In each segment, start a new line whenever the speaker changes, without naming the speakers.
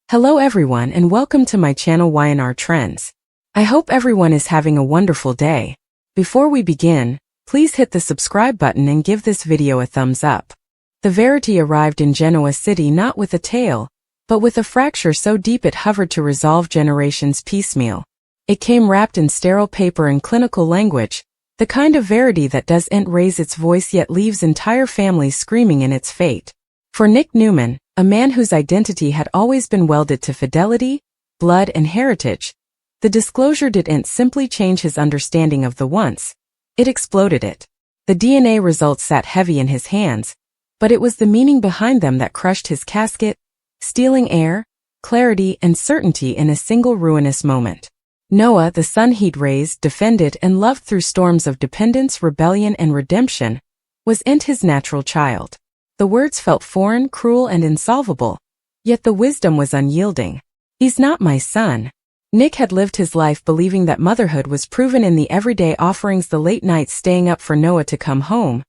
Hello everyone and welcome to my channel Y&R Trends. I hope everyone is having a wonderful day. Before we begin, please hit the subscribe button and give this video a thumbs up. The Verity arrived in Genoa City not with a tail, but with a fracture so deep it hovered to resolve generations piecemeal. It came wrapped in sterile paper and clinical language, the kind of Verity that doesn't raise its voice yet leaves entire families screaming in its fate. For Nick Newman, a man whose identity had always been welded to fidelity, blood and heritage, the disclosure didn't simply change his understanding of the once, it exploded it. The DNA results sat heavy in his hands, but it was the meaning behind them that crushed his casket, stealing air, clarity and certainty in a single ruinous moment. Noah, the son he'd raised, defended and loved through storms of dependence, rebellion and redemption, wasn't his natural child. The words felt foreign, cruel and insolvable, yet the wisdom was unyielding. He's not my son. Nick had lived his life believing that motherhood was proven in the everyday offerings, the late nights staying up for Noah to come home,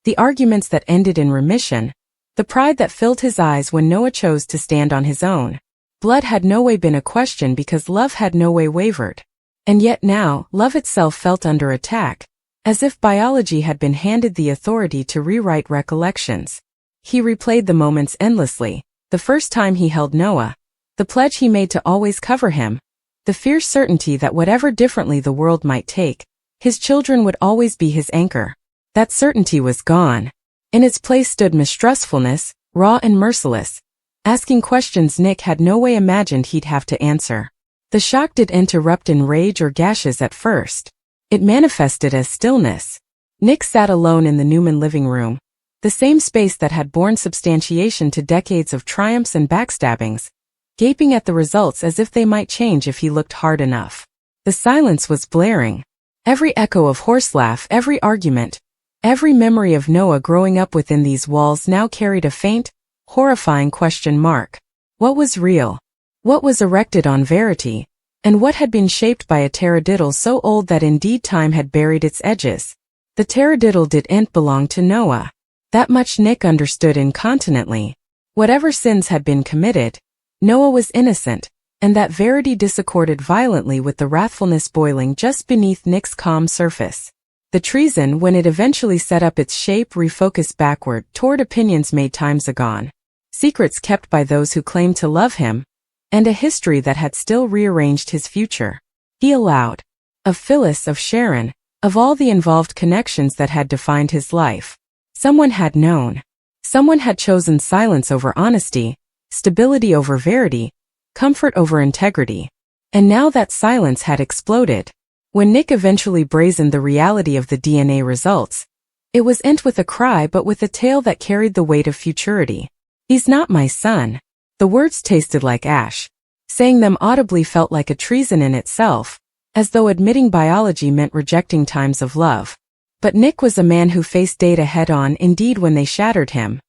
the arguments that ended in remission, the pride that filled his eyes when Noah chose to stand on his own. Blood had no way been a question because love had no way wavered. And yet now, love itself felt under attack, as if biology had been handed the authority to rewrite recollections. He replayed the moments endlessly, the first time he held Noah, the pledge he made to always cover him, the fierce certainty that whatever differently the world might take, his children would always be his anchor. That certainty was gone. In its place stood mistrustfulness, raw and merciless, asking questions Nick had no way imagined he'd have to answer. The shock didn't erupt in rage or gashes at first. It manifested as stillness. Nick sat alone in the Newman living room, the same space that had borne substantiation to decades of triumphs and backstabbings, gaping at the results as if they might change if he looked hard enough. The silence was blaring. Every echo of horse laugh, every argument, every memory of Noah growing up within these walls now carried a faint, horrifying question mark. What was real? What was erected on Verity? And what had been shaped by a taradiddle so old that indeed time had buried its edges? The taradiddle didn't belong to Noah. That much Nick understood incontinently. Whatever sins had been committed, Noah was innocent, and that Verity disaccorded violently with the wrathfulness boiling just beneath Nick's calm surface. The treason, when it eventually set up its shape, refocused backward toward opinions made times agone, secrets kept by those who claimed to love him, and a history that had still rearranged his future. He allowed. Of Phyllis, of Sharon, of all the involved connections that had defined his life. Someone had known. Someone had chosen silence over honesty, stability over verity, comfort over integrity. And now that silence had exploded. When Nick eventually brazened the reality of the DNA results, it wasn't with a cry but with a tale that carried the weight of futurity. He's not my son. The words tasted like ash. Saying them audibly felt like a treason in itself, as though admitting biology meant rejecting times of love. But Nick was a man who faced data head-on, indeed when they shattered him.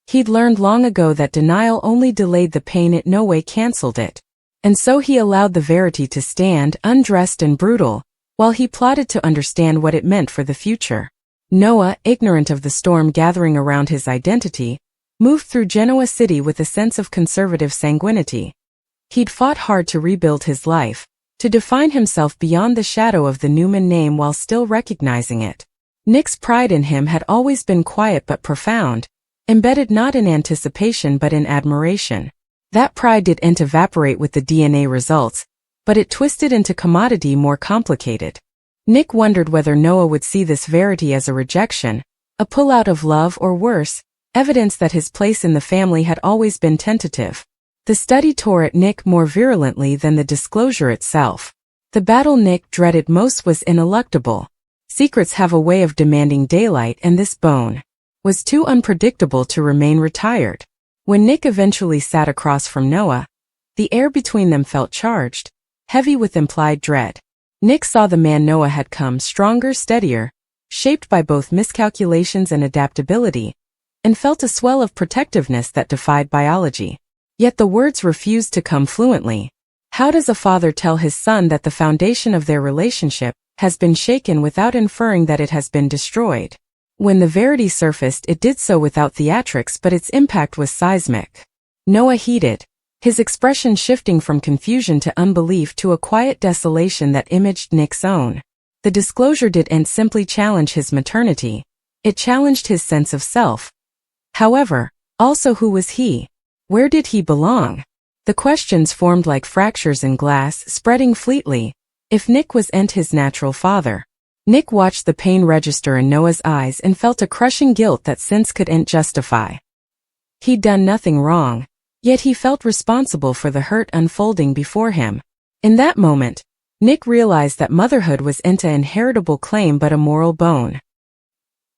He'd learned long ago that denial only delayed the pain, it no way canceled it. And so he allowed the Verity to stand, undressed and brutal, while he plotted to understand what it meant for the future. Noah, ignorant of the storm gathering around his identity, moved through Genoa City with a sense of conservative sanguinity. He'd fought hard to rebuild his life, to define himself beyond the shadow of the Newman name while still recognizing it. Nick's pride in him had always been quiet but profound, embedded not in anticipation but in admiration. That pride didn't evaporate with the DNA results, but it twisted into commodity more complicated. Nick wondered whether Noah would see this Verity as a rejection, a pullout of love, or worse, evidence that his place in the family had always been tentative. The study tore at Nick more virulently than the disclosure itself. The battle Nick dreaded most was ineluctable. Secrets have a way of demanding daylight, and this bone was too unpredictable to remain retired. When Nick eventually sat across from Noah, the air between them felt charged, heavy with implied dread. Nick saw the man Noah had come, stronger, steadier, shaped by both miscalculations and adaptability, and felt a swell of protectiveness that defied biology. Yet the words refused to come fluently. How does a father tell his son that the foundation of their relationship has been shaken without inferring that it has been destroyed? When the Verity surfaced, it did so without theatrics, but its impact was seismic. Noah heeded. his expression shifting from confusion to unbelief to a quiet desolation that imaged Nick's own. The disclosure didn't simply challenge his maternity, it challenged his sense of self. However, also who was he? Where did he belong? The questions formed like fractures in glass, spreading fleetly. If Nick wasn't his natural father. Nick watched the pain register in Noah's eyes and felt a crushing guilt that sense couldn't justify. He'd done nothing wrong, yet he felt responsible for the hurt unfolding before him. In that moment, Nick realized that motherhood wasn't an inheritable claim but a moral bone.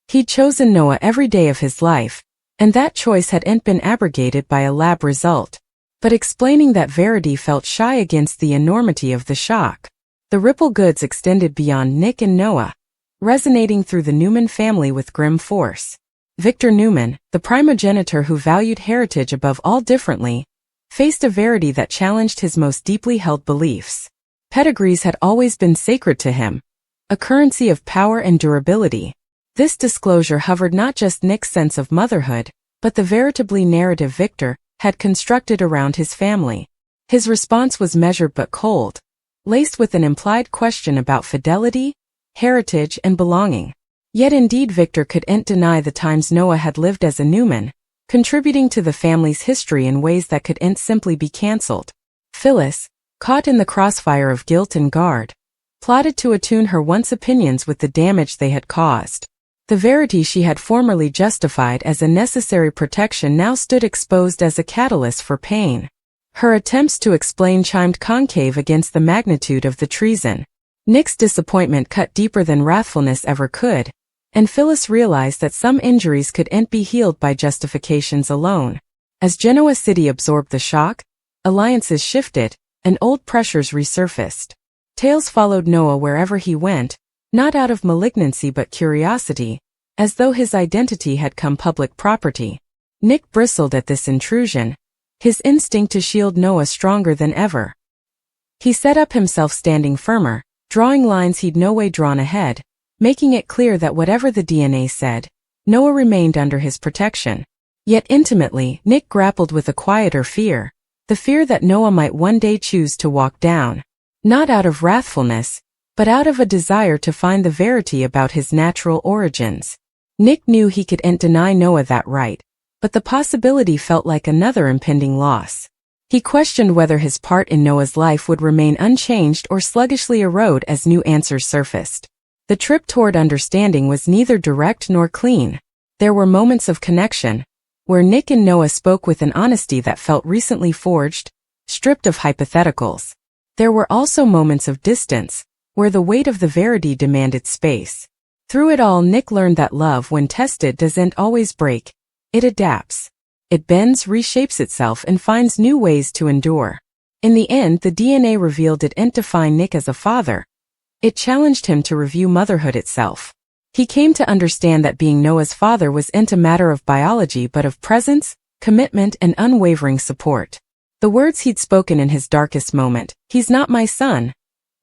He'd chosen Noah every day of his life, and that choice hadn't been abrogated by a lab result. But explaining that verity felt shy against the enormity of the shock. The ripple goods extended beyond Nick and Noah, resonating through the Newman family with grim force. Victor Newman, the primogenitor who valued heritage above all differently, faced a verity that challenged his most deeply held beliefs. Pedigrees had always been sacred to him, a currency of power and durability. This disclosure hovered not just Nick's sense of motherhood, but the veritably narrative Victor had constructed around his family. His response was measured but cold, laced with an implied question about fidelity, heritage, and belonging. Yet indeed Victor couldn't deny the times Noah had lived as a Newman, contributing to the family's history in ways that couldn't simply be cancelled. Phyllis, caught in the crossfire of guilt and guard, plotted to attune her once opinions with the damage they had caused. The verity she had formerly justified as a necessary protection now stood exposed as a catalyst for pain. Her attempts to explain chimed concave against the magnitude of the treason. Nick's disappointment cut deeper than wrathfulness ever could, and Phyllis realized that some injuries couldn't be healed by justifications alone. As Genoa City absorbed the shock, alliances shifted, and old pressures resurfaced. Tales followed Noah wherever he went, not out of malignancy but curiosity, as though his identity had come public property. Nick bristled at this intrusion, his instinct to shield Noah stronger than ever. He set up himself standing firmer, drawing lines he'd no way drawn ahead, making it clear that whatever the DNA said, Noah remained under his protection. Yet intimately, Nick grappled with a quieter fear, the fear that Noah might one day choose to walk down. Not out of wrathfulness, but out of a desire to find the verity about his natural origins. Nick knew he couldn't deny Noah that right, but the possibility felt like another impending loss. He questioned whether his part in Noah's life would remain unchanged or sluggishly erode as new answers surfaced. The trip toward understanding was neither direct nor clean. There were moments of connection, where Nick and Noah spoke with an honesty that felt recently forged, stripped of hypotheticals. There were also moments of distance, where the weight of the verity demanded space. Through it all, Nick learned that love, when tested, doesn't always break. It adapts. It bends, reshapes itself, and finds new ways to endure. In the end, the DNA revealed didn't define Nick as a father. It challenged him to review motherhood itself. He came to understand that being Noah's father wasn't a matter of biology but of presence, commitment, and unwavering support. The words he'd spoken in his darkest moment, "He's not my son,"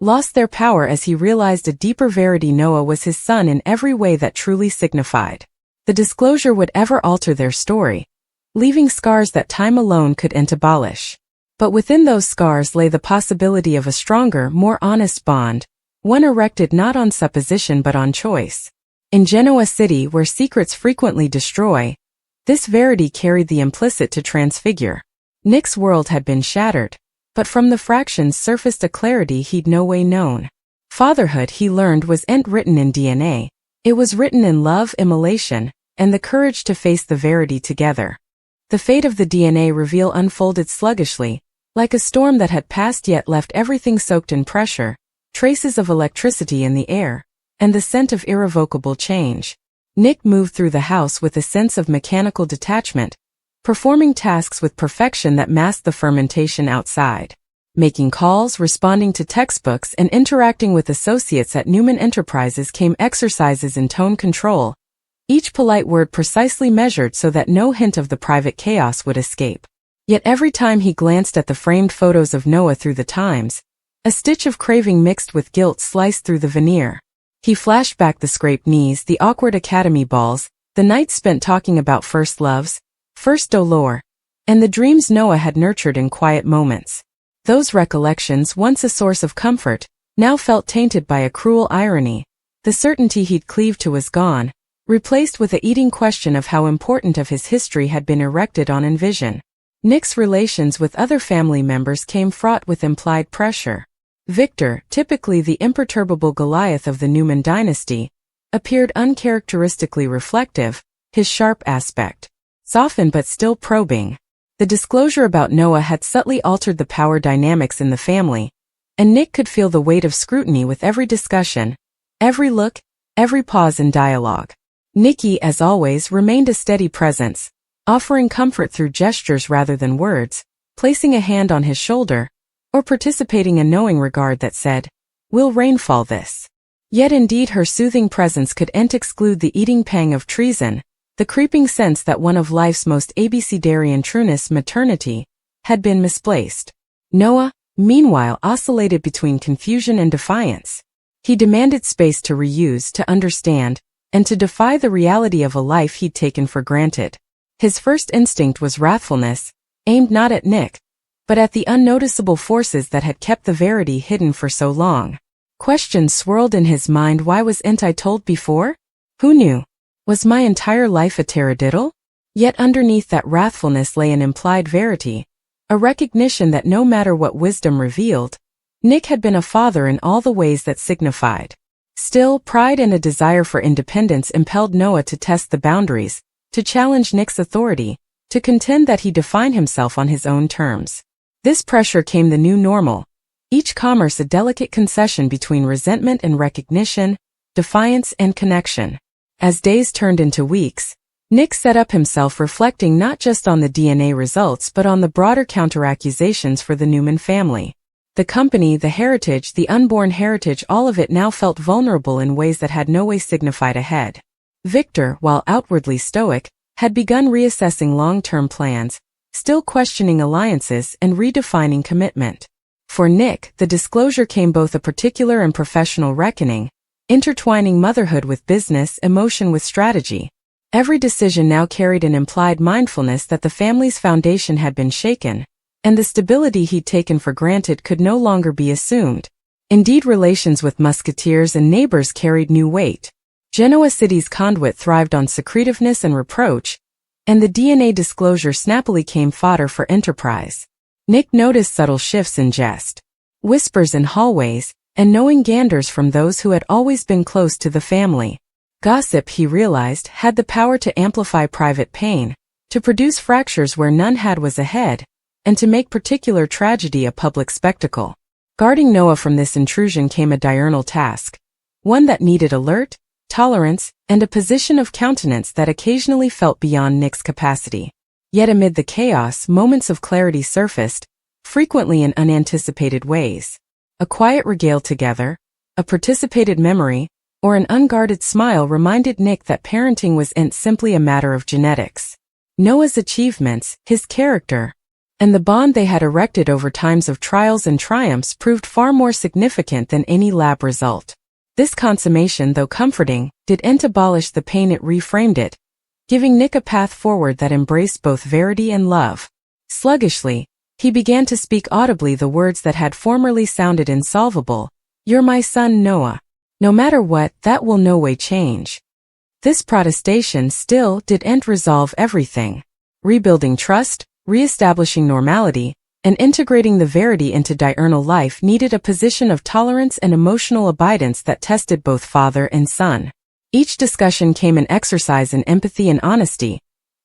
lost their power as he realized a deeper verity: Noah was his son in every way that truly signified. The disclosure would ever alter their story, leaving scars that time alone couldn't abolish. But within those scars lay the possibility of a stronger, more honest bond, one erected not on supposition but on choice. In Genoa City, where secrets frequently destroy, this verity carried the implicit to transfigure. Nick's world had been shattered, but from the fractions surfaced a clarity he'd no way known. Fatherhood, he learned, wasn't written in DNA. It was written in love, immolation, and the courage to face the verity together. The fate of the DNA reveal unfolded sluggishly, like a storm that had passed yet left everything soaked in pressure, traces of electricity in the air, and the scent of irrevocable change. Nick moved through the house with a sense of mechanical detachment, performing tasks with perfection that masked the fermentation outside. Making calls, responding to textbooks, and interacting with associates at Newman Enterprises came exercises in tone control, each polite word precisely measured so that no hint of the private chaos would escape. Yet every time he glanced at the framed photos of Noah through the Times, a stitch of craving mixed with guilt sliced through the veneer. He flashed back the scraped knees, the awkward academy balls, the nights spent talking about first loves, first dolor, and the dreams Noah had nurtured in quiet moments. Those recollections, once a source of comfort, now felt tainted by a cruel irony. The certainty he'd cleaved to was gone, replaced with a eating question of how important of his history had been erected on Envision. Nick's relations with other family members came fraught with implied pressure. Victor, typically the imperturbable Goliath of the Newman dynasty, appeared uncharacteristically reflective, his sharp aspect softened but still probing. The disclosure about Noah had subtly altered the power dynamics in the family, and Nick could feel the weight of scrutiny with every discussion, every look, every pause in dialogue. Nikki, as always, remained a steady presence, offering comfort through gestures rather than words, placing a hand on his shoulder, or participating in knowing regard that said, "Will rainfall this?" Yet indeed her soothing presence could exclude the eating pang of treason, the creeping sense that one of life's most abecedarian trueness, maternity, had been misplaced. Noah, meanwhile, oscillated between confusion and defiance. He demanded space to reuse, to understand, and to defy the reality of a life he'd taken for granted. His first instinct was wrathfulness, aimed not at Nick, but at the unnoticeable forces that had kept the verity hidden for so long. Questions swirled in his mind. Why wasn't I told before? Who knew? Was my entire life a taradiddle? Yet underneath that wrathfulness lay an implied verity, a recognition that no matter what wisdom revealed, Nick had been a father in all the ways that signified. Still, pride and a desire for independence impelled Noah to test the boundaries, to challenge Nick's authority, to contend that he define himself on his own terms. This pressure came the new normal, each commerce a delicate concession between resentment and recognition, defiance and connection. As days turned into weeks, Nick set up himself reflecting not just on the DNA results but on the broader counter-accusations for the Newman family. The company, the heritage, the unborn heritage, all of it now felt vulnerable in ways that had no way signified ahead. Victor, while outwardly stoic, had begun reassessing long-term plans, still questioning alliances and redefining commitment. For Nick, the disclosure came both a particular and professional reckoning, intertwining motherhood with business, emotion with strategy. Every decision now carried an implied mindfulness that the family's foundation had been shaken, and the stability he'd taken for granted could no longer be assumed. Indeed, relations with musketeers and neighbors carried new weight. Genoa City's conduit thrived on secretiveness and reproach, and the DNA disclosure snappily came fodder for enterprise. Nick noticed subtle shifts in jest, whispers in hallways, and knowing ganders from those who had always been close to the family. Gossip, he realized, had the power to amplify private pain, to produce fractures where none had was ahead, and to make particular tragedy a public spectacle. Guarding Noah from this intrusion came a diurnal task, one that needed alert, tolerance, and a position of countenance that occasionally felt beyond Nick's capacity. Yet amid the chaos, moments of clarity surfaced, frequently in unanticipated ways. A quiet regale together, a participated memory, or an unguarded smile reminded Nick that parenting wasn't simply a matter of genetics. Noah's achievements, his character, and the bond they had erected over times of trials and triumphs proved far more significant than any lab result. This consummation, though comforting, didn't abolish the pain, it reframed it, giving Nick a path forward that embraced both verity and love. Sluggishly, he began to speak audibly the words that had formerly sounded insolvable. "You're my son, Noah. No matter what, that will no way change." This protestation still didn't resolve everything. Rebuilding trust, re-establishing normality, and integrating the verity into diurnal life needed a position of tolerance and emotional abidance that tested both father and son. Each discussion came an exercise in empathy and honesty,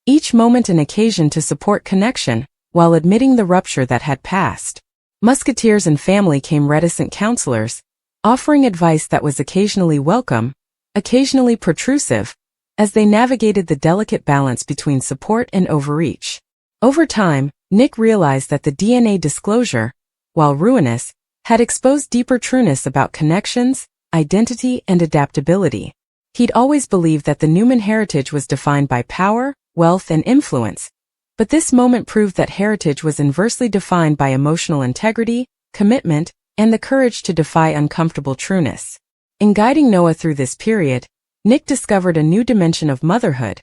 each moment an occasion to support connection, while admitting the rupture that had passed. Musketeers and family came reticent counselors, offering advice that was occasionally welcome, occasionally protrusive, as they navigated the delicate balance between support and overreach. Over time, Nick realized that the DNA disclosure, while ruinous, had exposed deeper trueness about connections, identity, and adaptability. He'd always believed that the Newman heritage was defined by power, wealth, and influence, but this moment proved that heritage was inversely defined by emotional integrity, commitment, and the courage to defy uncomfortable trueness. In guiding Noah through this period, Nick discovered a new dimension of motherhood,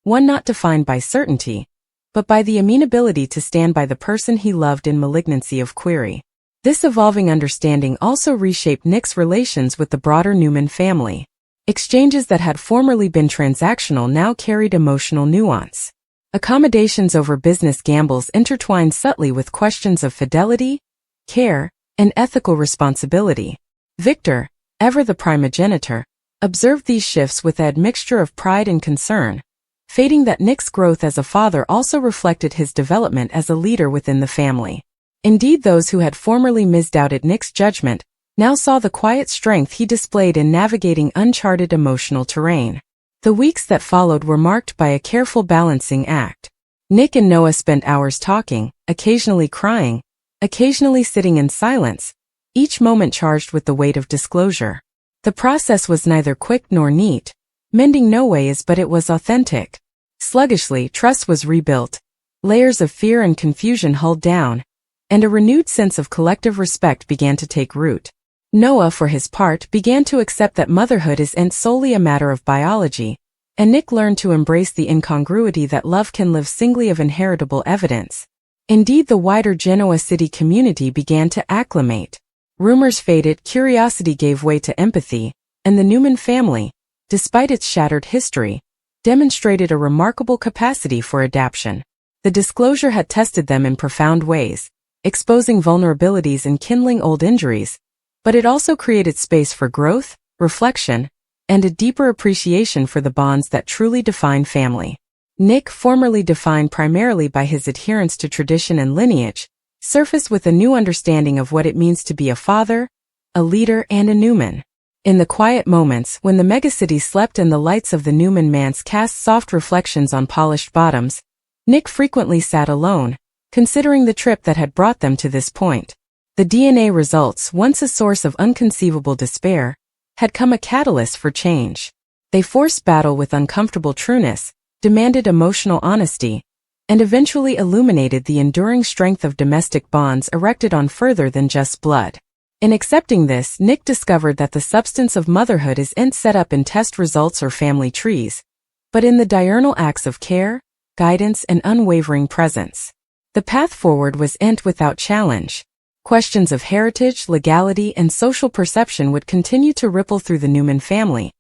one not defined by certainty, but by the amenability to stand by the person he loved in malignancy of query. This evolving understanding also reshaped Nick's relations with the broader Newman family. Exchanges that had formerly been transactional now carried emotional nuance. Accommodations over business gambles intertwined subtly with questions of fidelity, care, and ethical responsibility. Victor, ever the primogenitor, observed these shifts with an admixture of pride and concern, fating that Nick's growth as a father also reflected his development as a leader within the family. Indeed, those who had formerly misdoubted Nick's judgment now saw the quiet strength he displayed in navigating uncharted emotional terrain. The weeks that followed were marked by a careful balancing act. Nick and Noah spent hours talking, occasionally crying, occasionally sitting in silence, each moment charged with the weight of disclosure. The process was neither quick nor neat, mending no ways, but it was authentic. Sluggishly, trust was rebuilt, layers of fear and confusion hulled down, and a renewed sense of collective respect began to take root. Noah, for his part, began to accept that motherhood isn't solely a matter of biology, and Nick learned to embrace the incongruity that love can live singly of inheritable evidence. Indeed, the wider Genoa city community began to acclimate. Rumors faded, curiosity gave way to empathy, and the Newman family, despite its shattered history, demonstrated a remarkable capacity for adaptation. The disclosure had tested them in profound ways, exposing vulnerabilities and kindling old injuries, but it also created space for growth, reflection, and a deeper appreciation for the bonds that truly define family. Nick, formerly defined primarily by his adherence to tradition and lineage, surfaced with a new understanding of what it means to be a father, a leader, and a Newman. In the quiet moments when the megacity slept and the lights of the Newman manse cast soft reflections on polished bottoms, Nick frequently sat alone, considering the trip that had brought them to this point. The DNA results, once a source of unconceivable despair, had come a catalyst for change. They forced battle with uncomfortable trueness, demanded emotional honesty, and eventually illuminated the enduring strength of domestic bonds erected on further than just blood. In accepting this, Nick discovered that the substance of motherhood isn't set up in test results or family trees, but in the diurnal acts of care, guidance, and unwavering presence. The path forward wasn't without challenge. Questions of heritage, legality, and social perception would continue to ripple through the Newman family,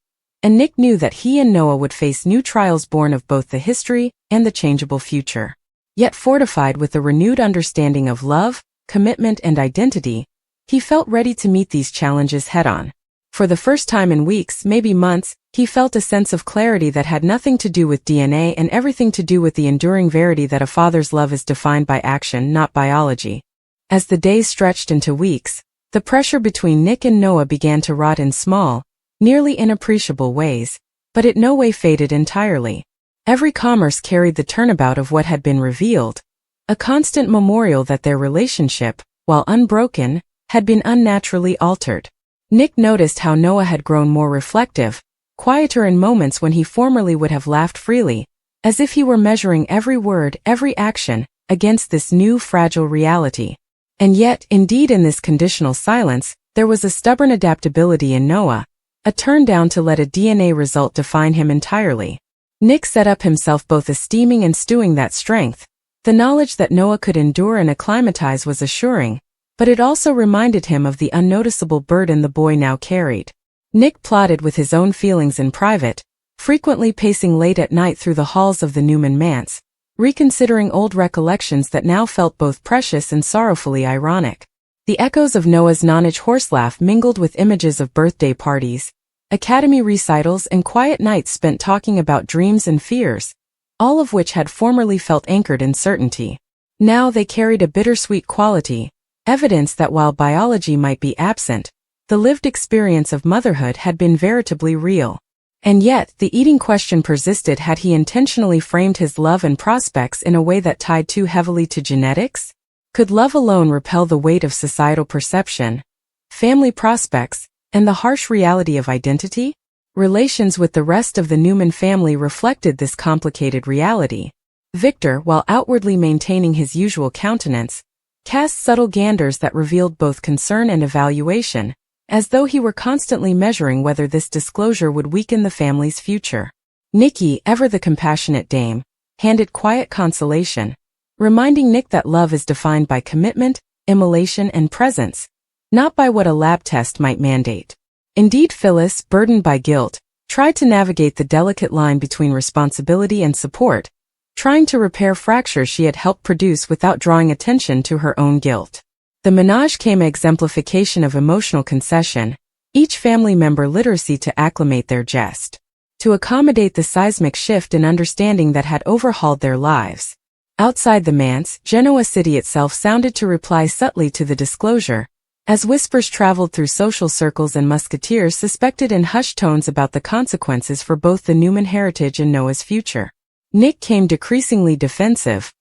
and Nick knew that he and Noah would face new trials born of both the history and the changeable future. Yet fortified with a renewed understanding of love, commitment, and identity, he felt ready to meet these challenges head-on. For the first time in weeks, maybe months, he felt a sense of clarity that had nothing to do with DNA and everything to do with the enduring verity that a father's love is defined by action, not biology. As the days stretched into weeks, the pressure between Nick and Noah began to rot in small, nearly inappreciable ways, but it no way faded entirely. Every commerce carried the turnabout of what had been revealed, a constant memorial that their relationship, while unbroken, had been unnaturally altered. Nick noticed how Noah had grown more reflective, quieter in moments when he formerly would have laughed freely, as if he were measuring every word, every action, against this new fragile reality. And yet, indeed, in this conditional silence, there was a stubborn adaptability in Noah, a turn down to let a DNA result define him entirely. Nick set up himself both esteeming and stewing that strength. The knowledge that Noah could endure and acclimatize was assuring, but it also reminded him of the unnoticeable burden the boy now carried. Nick plotted with his own feelings in private, frequently pacing late at night through the halls of the Newman manse, reconsidering old recollections that now felt both precious and sorrowfully ironic. The echoes of Noah's nonage horse laugh mingled with images of birthday parties, academy recitals, and quiet nights spent talking about dreams and fears, all of which had formerly felt anchored in certainty. Now they carried a bittersweet quality, evidence that while biology might be absent, the lived experience of motherhood had been veritably real. And yet, the eating question persisted. Had he intentionally framed his love and prospects in a way that tied too heavily to genetics? Could love alone repel the weight of societal perception, family prospects, and the harsh reality of identity? Relations with the rest of the Newman family reflected this complicated reality. Victor, while outwardly maintaining his usual countenance, cast subtle ganders that revealed both concern and evaluation, as though he were constantly measuring whether this disclosure would weaken the family's future. Nikki, ever the compassionate dame, handed quiet consolation, reminding Nick that love is defined by commitment, immolation, and presence, not by what a lab test might mandate. Indeed, Phyllis, burdened by guilt, tried to navigate the delicate line between responsibility and support, trying to repair fractures she had helped produce without drawing attention to her own guilt. The menage came an exemplification of emotional concession, each family member literacy to acclimate their jest, to accommodate the seismic shift in understanding that had overhauled their lives. Outside the manse, Genoa City itself sounded to reply subtly to the disclosure, as whispers traveled through social circles and musketeers suspected in hushed tones about the consequences for both the Newman heritage and Noah's future. Nick came decreasingly defensive,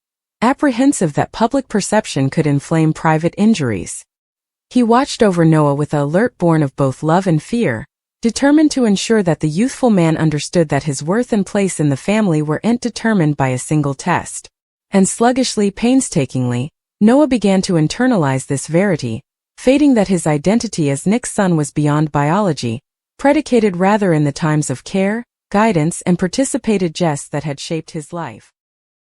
apprehensive that public perception could inflame private injuries. He watched over Noah with an alert born of both love and fear, determined to ensure that the youthful man understood that his worth and place in the family weren't determined by a single test. And sluggishly, painstakingly, Noah began to internalize this verity, fating that his identity as Nick's son was beyond biology, predicated rather in the times of care, guidance, and participated jests that had shaped his life.